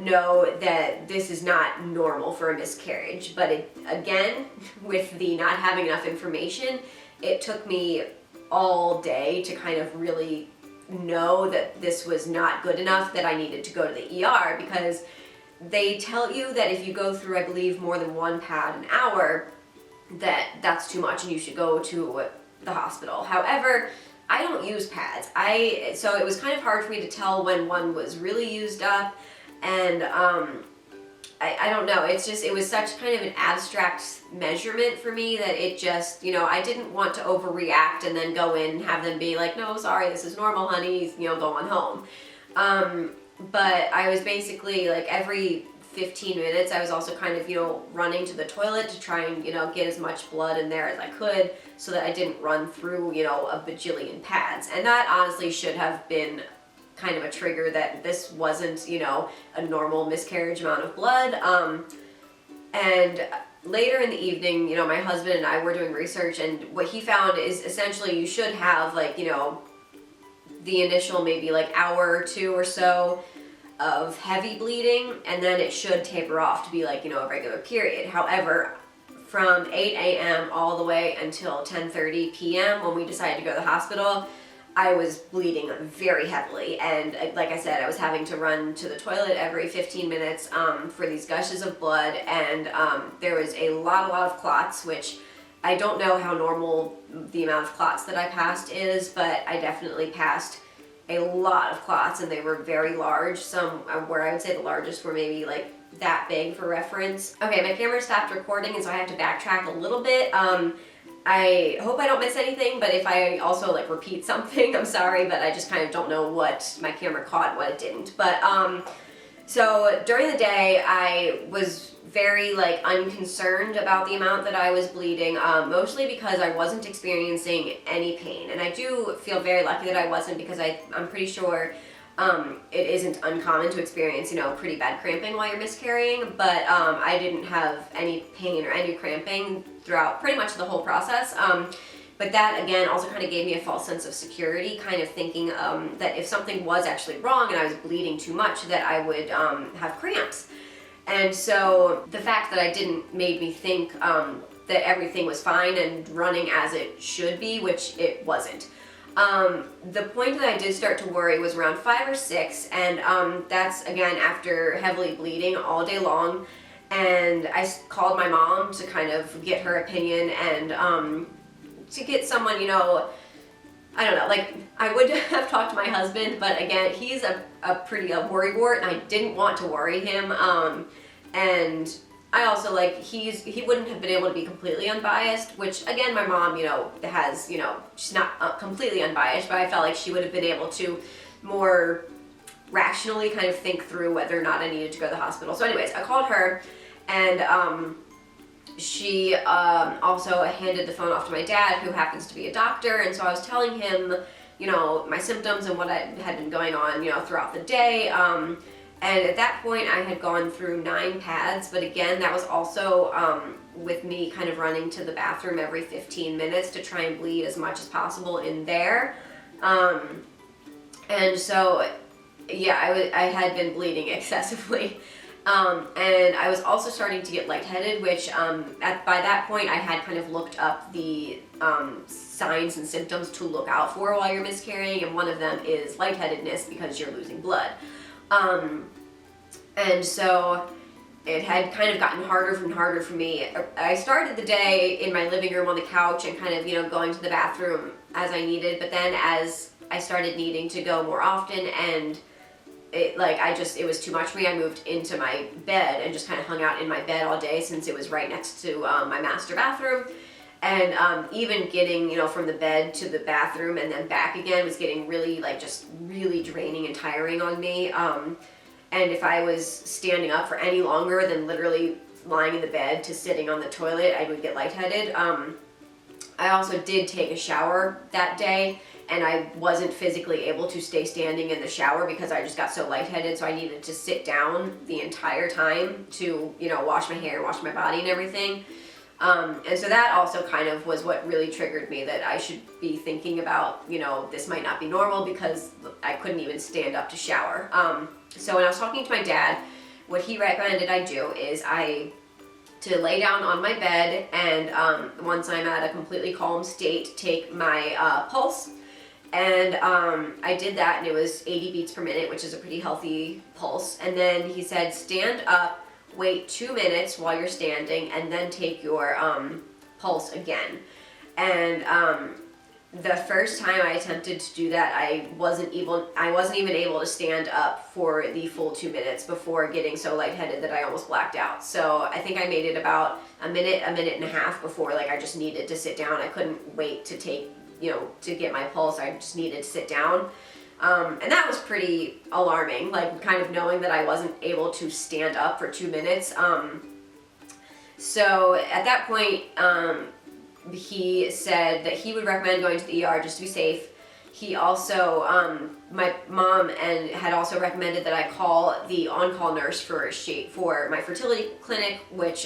know that this is not normal for a miscarriage. But again, with the not having enough information, it took me all day to kind of really know that this was not good enough, that I needed to go to the ER, because they tell you that if you go through, I believe, more than one pad an hour, that's too much and you should go to the hospital. However, I don't use pads. So it was kind of hard for me to tell when one was really used up, and I don't know, it was such kind of an abstract measurement for me that it just, you know, I didn't want to overreact and then go in and have them be like, no, sorry, this is normal, honey, you know, go on home. But I was basically like every 15 minutes, I was also kind of, you know, running to the toilet to try and, you know, get as much blood in there as I could so that I didn't run through, you know, a bajillion pads. And that honestly should have been kind of a trigger that this wasn't, you know, a normal miscarriage amount of blood. And later in the evening, you know, my husband and I were doing research, and what he found is essentially you should have like, you know, the initial maybe like hour or two or so of heavy bleeding, and then it should taper off to be like, you know, a regular period. However, from 8 a.m. all the way until 10:30 p.m. when we decided to go to the hospital, I was bleeding very heavily, and like I said, I was having to run to the toilet every 15 minutes for these gushes of blood, and there was a lot of clots, which I don't know how normal the amount of clots that I passed is, but I definitely passed a lot of clots, and they were very large. Some where I would say the largest were maybe like that big for reference. Okay, my camera stopped recording, and so I have to backtrack a little bit. I hope I don't miss anything, but if I also like repeat something, I'm sorry, but I just kind of don't know what my camera caught and what it didn't. But so during the day, I was very like unconcerned about the amount that I was bleeding, mostly because I wasn't experiencing any pain. And I do feel very lucky that I wasn't, because I'm pretty sure it isn't uncommon to experience, you know, pretty bad cramping while you're miscarrying, but I didn't have any pain or any cramping throughout pretty much the whole process. But that, again, also kind of gave me a false sense of security, kind of thinking that if something was actually wrong and I was bleeding too much, that I would have cramps. And so the fact that I didn't made me think that everything was fine and running as it should be, which it wasn't. The point that I did start to worry was around 5 or 6, and that's, again, after heavily bleeding all day long. And I called my mom to kind of get her opinion and to get someone, you know, I don't know, like, I would have talked to my husband, but again, he's a pretty worrywart, and I didn't want to worry him. And I also, like, he wouldn't have been able to be completely unbiased, which, again, my mom, you know, has, you know, she's not completely unbiased, but I felt like she would have been able to more rationally kind of think through whether or not I needed to go to the hospital. So anyways, I called her, and she also handed the phone off to my dad, who happens to be a doctor, and so I was telling him, you know, my symptoms and what had been going on, you know, throughout the day. And at that point, I had gone through 9 pads, but again, that was also with me kind of running to the bathroom every 15 minutes to try and bleed as much as possible in there. And so, yeah, I had been bleeding excessively. And I was also starting to get lightheaded, which by that point I had kind of looked up the signs and symptoms to look out for while you're miscarrying, and one of them is lightheadedness because you're losing blood. And so it had kind of gotten harder and harder for me. I started the day in my living room on the couch and kind of, you know, going to the bathroom as I needed, but then as I started needing to go more often and it was too much for me, I moved into my bed and just kind of hung out in my bed all day since it was right next to my master bathroom. And even getting, you know, from the bed to the bathroom and then back again was getting really, just really draining and tiring on me. And if I was standing up for any longer than literally lying in the bed to sitting on the toilet, I would get lightheaded. I also did take a shower that day, and I wasn't physically able to stay standing in the shower because I just got so lightheaded, so I needed to sit down the entire time to, you know, wash my hair, wash my body and everything. And so that also kind of was what really triggered me that I should be thinking about, you know, this might not be normal because I couldn't even stand up to shower. So when I was talking to my dad, what he recommended I do is to lay down on my bed and once I'm at a completely calm state, take my pulse. And I did that, and it was 80 beats per minute, which is a pretty healthy pulse. And then he said, stand up, wait 2 minutes while you're standing, and then take your pulse again. And the first time I attempted to do that, I wasn't even able to stand up for the full 2 minutes before getting so lightheaded that I almost blacked out. So I think I made it about a minute and a half before I just needed to sit down. I couldn't wait to take, you know, to get my pulse. I just needed to sit down. And that was pretty alarming, kind of knowing that I wasn't able to stand up for 2 minutes. So at that point, he said that he would recommend going to the ER just to be safe. He also, my mom had also recommended that I call the on-call nurse for my fertility clinic, which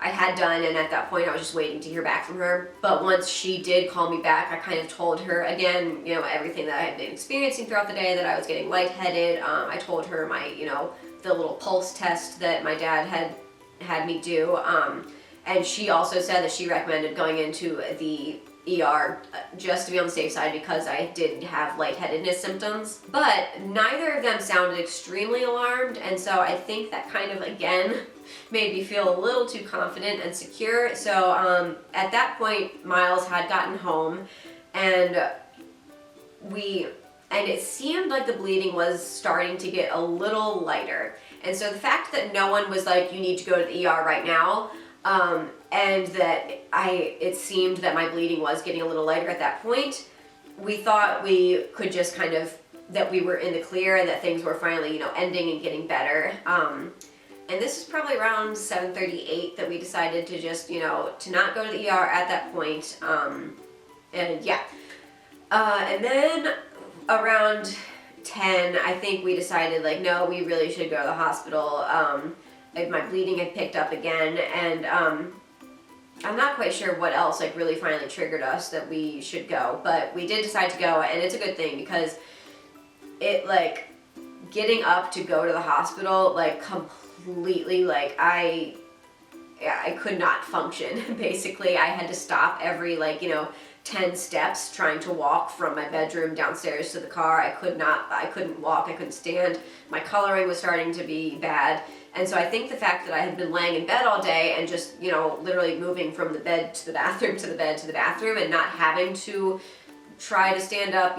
I had done, and at that point I was just waiting to hear back from her. But once she did call me back, I kind of told her again, you know, everything that I had been experiencing throughout the day, that I was getting lightheaded. I told her my, you know, the little pulse test that my dad had me do. And she also said that she recommended going into the ER just to be on the safe side because I did have lightheadedness symptoms. But neither of them sounded extremely alarmed, and so I think that kind of, again, made me feel a little too confident and secure. So at that point, Miles had gotten home, and it seemed like the bleeding was starting to get a little lighter. And so the fact that no one was like, you need to go to the ER right now, and that it seemed that my bleeding was getting a little lighter at that point, we thought we could just kind of, that we were in the clear and that things were finally, you know, ending and getting better. And this is probably around 7:38 that we decided to just, you know, to not go to the ER at that point. And yeah. And then around 10, I think we decided, no, we really should go to the hospital. My bleeding had picked up again, and I'm not quite sure what else really finally triggered us that we should go, but we did decide to go, and it's a good thing because it getting up to go to the hospital completely I could not function. Basically, I had to stop every 10 steps trying to walk from my bedroom downstairs to the car. I couldn't walk, I couldn't stand. My coloring was starting to be bad. And so I think the fact that I had been laying in bed all day and just, literally moving from the bed to the bathroom to the bed to the bathroom and not having to try to stand up,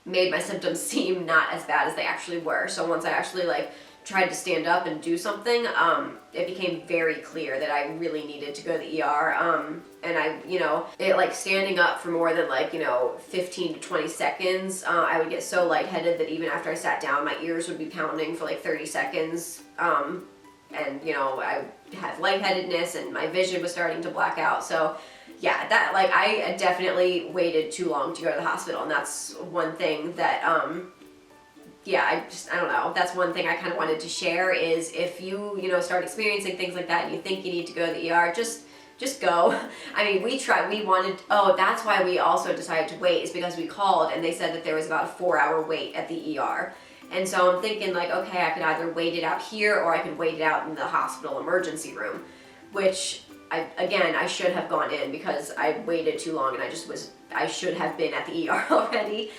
made my symptoms seem not as bad as they actually were. So once I actually tried to stand up and do something, it became very clear that I really needed to go to the ER. And standing up for more than 15 to 20 seconds, I would get so lightheaded that even after I sat down, my ears would be pounding for 30 seconds. and you know, I had lightheadedness and my vision was starting to black out. So yeah, that, like, I definitely waited too long to go to the hospital, and that's one thing that yeah, I don't know, that's one thing I kind of wanted to share, is if you know, start experiencing things like that and you think you need to go to the ER, just go. I mean, oh, that's why we also decided to wait, is because we called and they said that there was about a 4-hour wait at the ER. And so I'm thinking, like, okay, I could either wait it out here or I could wait it out in the hospital emergency room, which I should have gone in because I waited too long and I should have been at the ER already.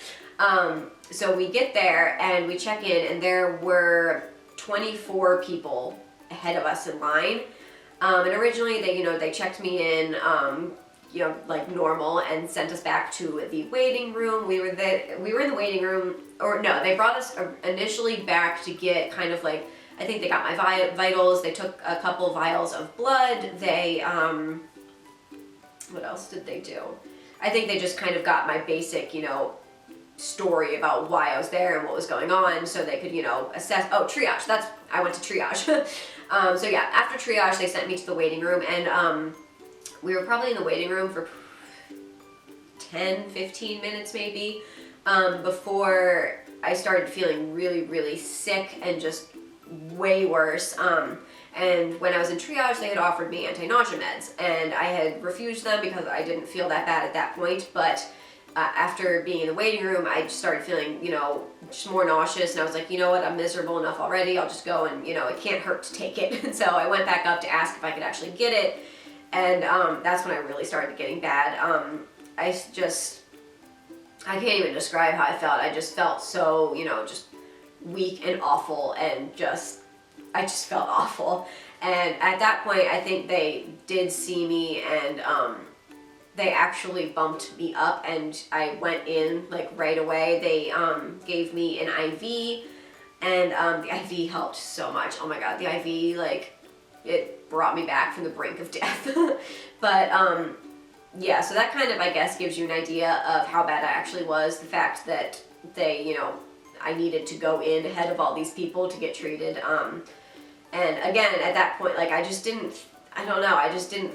So we get there and we check in, and there were 24 people ahead of us in line. And originally they checked me in, like normal, and sent us back to the waiting room. We were in the waiting room, or no, they brought us initially back to get kind of like, I think they got my vitals, they took a couple vials of blood, they, what else did they do? I think they just kind of got my basic, story about why I was there and what was going on, so they could, assess, triage, I went to triage. So yeah, after triage, they sent me to the waiting room, and we were probably in the waiting room for 10, 15 minutes maybe, before I started feeling really, really sick and just way worse. And when I was in triage, they had offered me anti-nausea meds, and I had refused them because I didn't feel that bad at that point, but after being in the waiting room, I just started feeling, just more nauseous, and I was like, you know what, I'm miserable enough already, I'll just go and, it can't hurt to take it. And so I went back up to ask if I could actually get it, and that's when I really started getting bad. I can't even describe how I felt. I just felt so, just weak and awful, and I just felt awful. And at that point, I think they did see me, and they actually bumped me up, and I went in like right away. They gave me an IV, and the IV helped so much. Oh my god, the IV, like, it brought me back from the brink of death. But yeah, so that kind of, I guess, gives you an idea of how bad I actually was. The fact that they, I needed to go in ahead of all these people to get treated. And again, at that point, like, I just didn't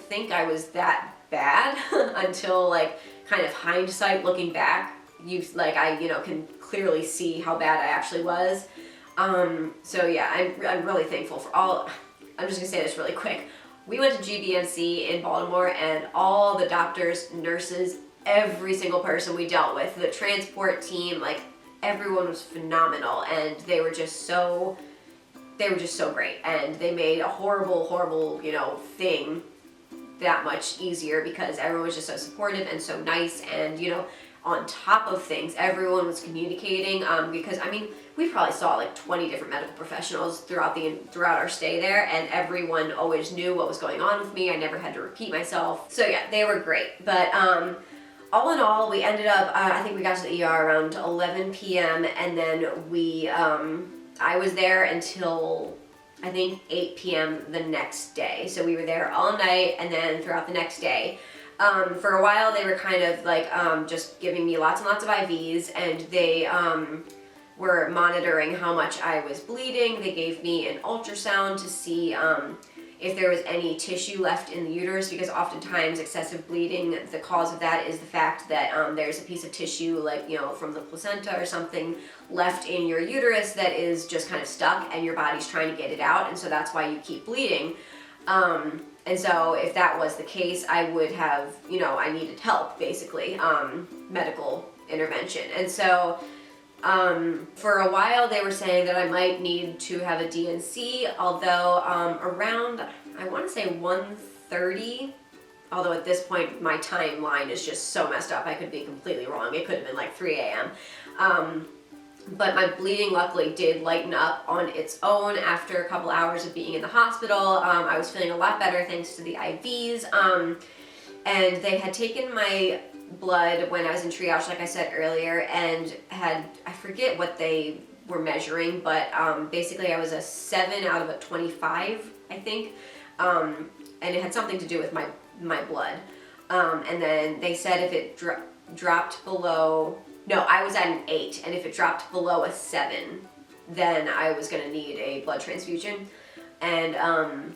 think I was that bad until, like, kind of hindsight, looking back, I can clearly see how bad I actually was. So yeah, I'm really thankful for all. I'm just gonna say this really quick. We went to GBNC in Baltimore, and all the doctors, nurses, every single person we dealt with, the transport team, like, everyone was phenomenal, and they were just so great, and they made a horrible thing that much easier, because everyone was just so supportive and so nice, and on top of things, everyone was communicating, because I mean, we probably saw like 20 different medical professionals throughout our stay there, and everyone always knew what was going on with me. I never had to repeat myself. So yeah, they were great. But all in all, we ended up, I think we got to the ER around 11 p.m. and then I was there until I think 8 p.m. the next day. So we were there all night, and then throughout the next day. For a while, they were kind of like just giving me lots and lots of IVs, and they were monitoring how much I was bleeding. They gave me an ultrasound to see if there was any tissue left in the uterus, because oftentimes excessive bleeding, the cause of that is the fact that there's a piece of tissue, like, from the placenta or something, left in your uterus that is just kind of stuck, and your body's trying to get it out, and so that's why you keep bleeding. And so if that was the case, I would have, I needed help, basically, medical intervention. And so for a while, they were saying that I might need to have a DNC, although around, I want to say 1:30, although at this point my timeline is just so messed up, I could be completely wrong. It could have been like 3 a.m. But my bleeding luckily did lighten up on its own after a couple hours of being in the hospital. I was feeling a lot better thanks to the IVs, and they had taken my blood when I was in triage, like I said earlier, and I forget what they were measuring, but basically I was a 7 out of a 25, I think, and it had something to do with my blood. And then they said if it dropped below, no, I was at an 8, and if it dropped below a 7, then I was going to need a blood transfusion. and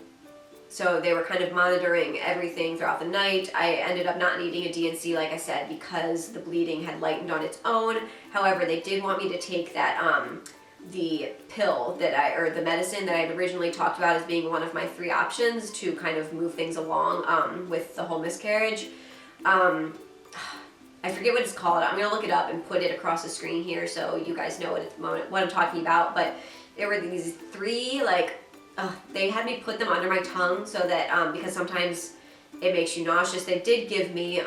so they were kind of monitoring everything throughout the night. I ended up not needing a DNC, like I said, because the bleeding had lightened on its own. However, they did want me to take that the pill that or the medicine that I had originally talked about as being one of my 3 options to kind of move things along with the whole miscarriage. I forget what it's called. I'm gonna look it up and put it across the screen here so you guys know what I'm talking about. But there were these 3, like, they had me put them under my tongue so that because sometimes it makes you nauseous. They did give me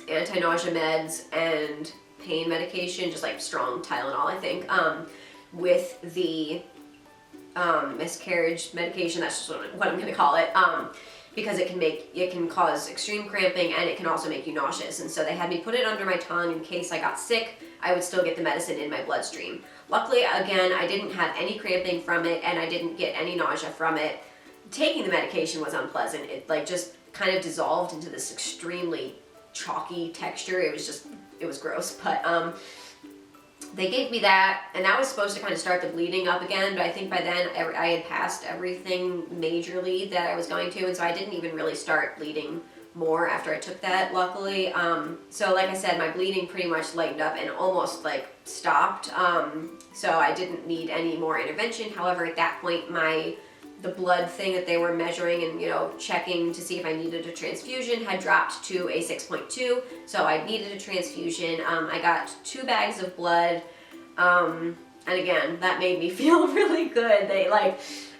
anti-nausea meds and pain medication, just like strong Tylenol, I think, with the miscarriage medication. That's just what I'm gonna call it. Because it can cause extreme cramping, and it can also make you nauseous. And so they had me put it under my tongue in case I got sick, I would still get the medicine in my bloodstream. Luckily, again, I didn't have any cramping from it, and I didn't get any nausea from it. Taking the medication was unpleasant. It like just kind of dissolved into this extremely chalky texture. It was gross, but they gave me that, and that was supposed to kind of start the bleeding up again, but I think by then I had passed everything majorly that I was going to, and so I didn't even really start bleeding more after I took that, luckily. So like I said, my bleeding pretty much lightened up and almost like stopped, so I didn't need any more intervention. However, at that point, the blood thing that they were measuring and, you know, checking to see if I needed a transfusion had dropped to a 6.2, so I needed a transfusion. I got 2 bags of blood, and again, that made me feel really good.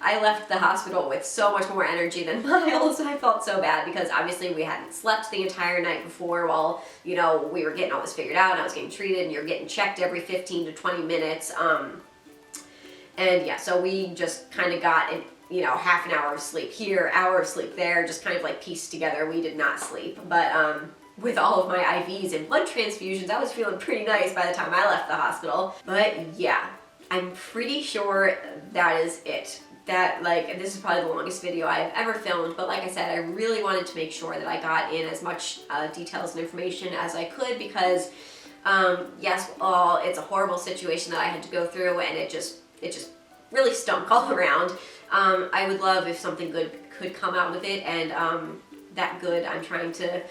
I left the hospital with so much more energy than Miles. I felt so bad because obviously we hadn't slept the entire night before while, you know, we were getting all this figured out and I was getting treated, and you're getting checked every 15 to 20 minutes. And yeah, so we just kind of got half an hour of sleep here, hour of sleep there, just kind of like pieced together. We did not sleep, but with all of my IVs and blood transfusions, I was feeling pretty nice by the time I left the hospital. But yeah, I'm pretty sure that is it. This is probably the longest video I've ever filmed, but like I said, I really wanted to make sure that I got in as much details and information as I could because, yes, it's a horrible situation that I had to go through, and it just really stunk all around. I would love if something good could come out of it, and that good I'm trying to,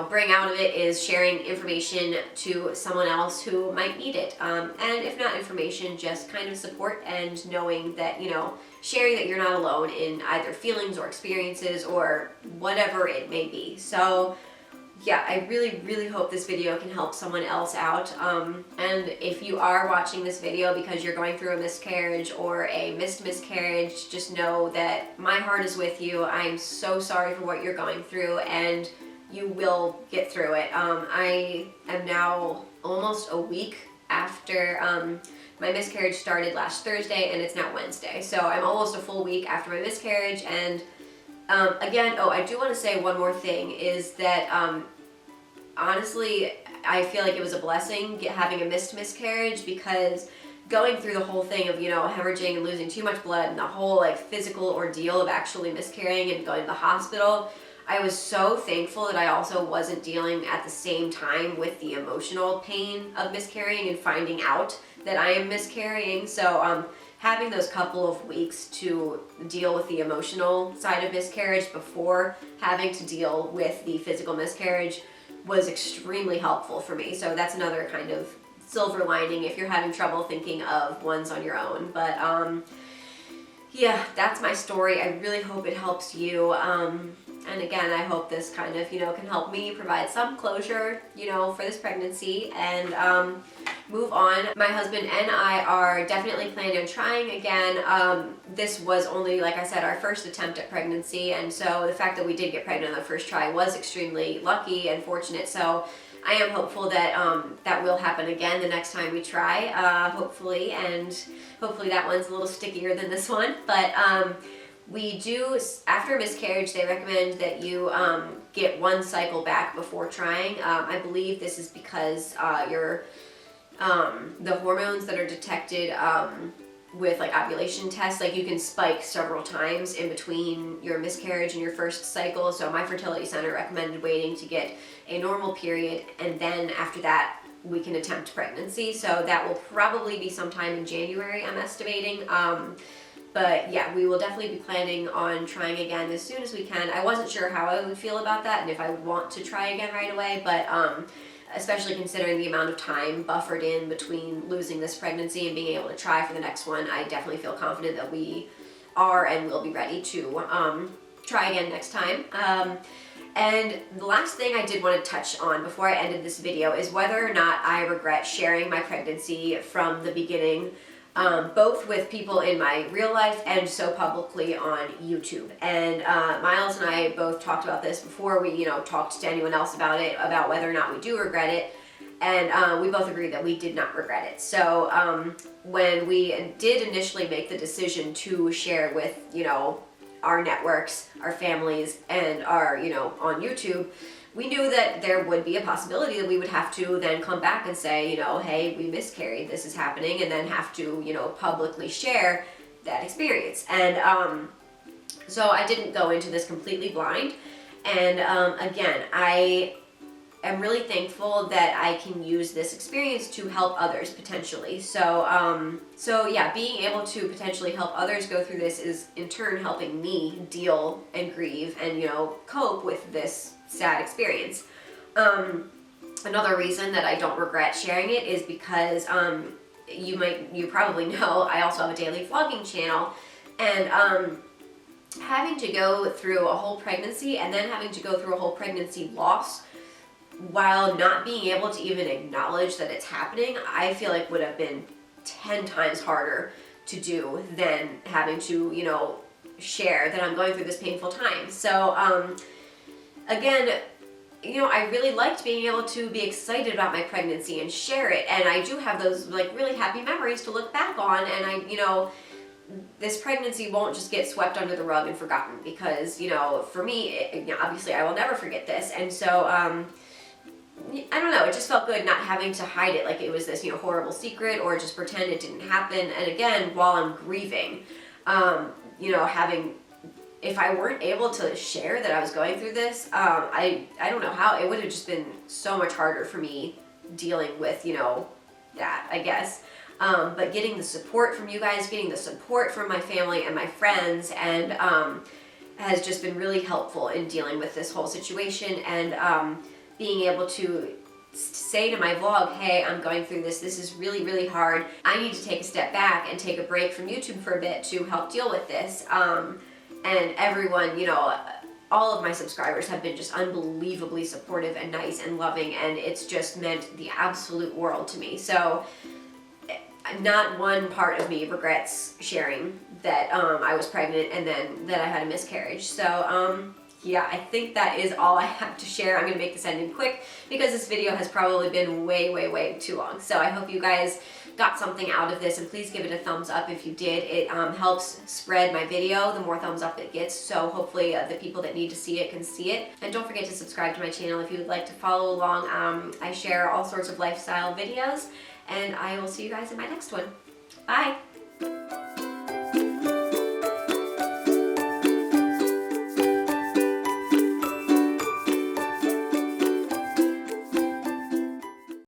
bring out of it is sharing information to someone else who might need it. And if not information, just kind of support and knowing that, sharing that you're not alone in either feelings or experiences or whatever it may be. So yeah, I really, really hope this video can help someone else out. And if you are watching this video because you're going through a miscarriage or a missed miscarriage, just know that my heart is with you. I'm so sorry for what you're going through, and you will get through it. I am now almost a week after my miscarriage started last Thursday, and it's now Wednesday. So I'm almost a full week after my miscarriage, and again, I do want to say one more thing is that honestly, I feel like it was a blessing having a missed miscarriage, because going through the whole thing of, hemorrhaging and losing too much blood and the whole physical ordeal of actually miscarrying and going to the hospital, I was so thankful that I also wasn't dealing at the same time with the emotional pain of miscarrying and finding out that I am miscarrying. So having those couple of weeks to deal with the emotional side of miscarriage before having to deal with the physical miscarriage was extremely helpful for me. So that's another kind of silver lining if you're having trouble thinking of ones on your own. But yeah, that's my story. I really hope it helps you. And again, I hope this kind of, can help me provide some closure, for this pregnancy and move on. My husband and I are definitely planning on trying again. This was only, like I said, our first attempt at pregnancy, and so the fact that we did get pregnant on the first try was extremely lucky and fortunate. So I am hopeful that that will happen again the next time we try, hopefully, and hopefully that one's a little stickier than this one. But we do, after miscarriage, they recommend that you get 1 cycle back before trying. I believe this is because the hormones that are detected with ovulation tests, you can spike several times in between your miscarriage and your first cycle. So my fertility center recommended waiting to get a normal period, and then after that we can attempt pregnancy. So that will probably be sometime in January, I'm estimating. But yeah, we will definitely be planning on trying again as soon as we can. I wasn't sure how I would feel about that and if I would want to try again right away, but especially considering the amount of time buffered in between losing this pregnancy and being able to try for the next one, I definitely feel confident that we are and will be ready to try again next time. And the last thing I did want to touch on before I ended this video is whether or not I regret sharing my pregnancy from the beginning, both with people in my real life and so publicly on YouTube. And Miles and I both talked about this before we, talked to anyone else about it, about whether or not we do regret it. And we both agreed that we did not regret it. So when we did initially make the decision to share with, our networks, our families, and our, on YouTube, we knew that there would be a possibility that we would have to then come back and say, hey, we miscarried, this is happening, and then have to, publicly share that experience. And so I didn't go into this completely blind. And again, I am really thankful that I can use this experience to help others potentially. So yeah, being able to potentially help others go through this is in turn helping me deal and grieve and, cope with this sad experience. Another reason that I don't regret sharing it is because you probably know I also have a daily vlogging channel, and having to go through a whole pregnancy and then having to go through a whole pregnancy loss while not being able to even acknowledge that it's happening, I feel like would have been 10 times harder to do than having to, share that I'm going through this painful time. So, again, I really liked being able to be excited about my pregnancy and share it. And I do have those really happy memories to look back on. And this pregnancy won't just get swept under the rug and forgotten because, for me, obviously I will never forget this. And so, I don't know, it just felt good not having to hide it like it was this, horrible secret or just pretend it didn't happen. And again, while I'm grieving, if I weren't able to share that I was going through this, I don't know how, it would have just been so much harder for me dealing with, that, I guess. But getting the support from you guys, getting the support from my family and my friends, and has just been really helpful in dealing with this whole situation. And being able to say to my vlog, hey, I'm going through this is really, really hard. I need to take a step back and take a break from YouTube for a bit to help deal with this. And everyone, all of my subscribers have been just unbelievably supportive and nice and loving, and it's just meant the absolute world to me. So not one part of me regrets sharing that I was pregnant and then that I had a miscarriage. So yeah, I think that is all I have to share. I'm going to make this ending quick because this video has probably been way, way, way too long. So I hope you guys got something out of this, and please give it a thumbs up if you did. It helps spread my video the more thumbs up it gets, so hopefully the people that need to see it can see it. And don't forget to subscribe to my channel if you would like to follow along. I share all sorts of lifestyle videos, and I will see you guys in my next one. Bye!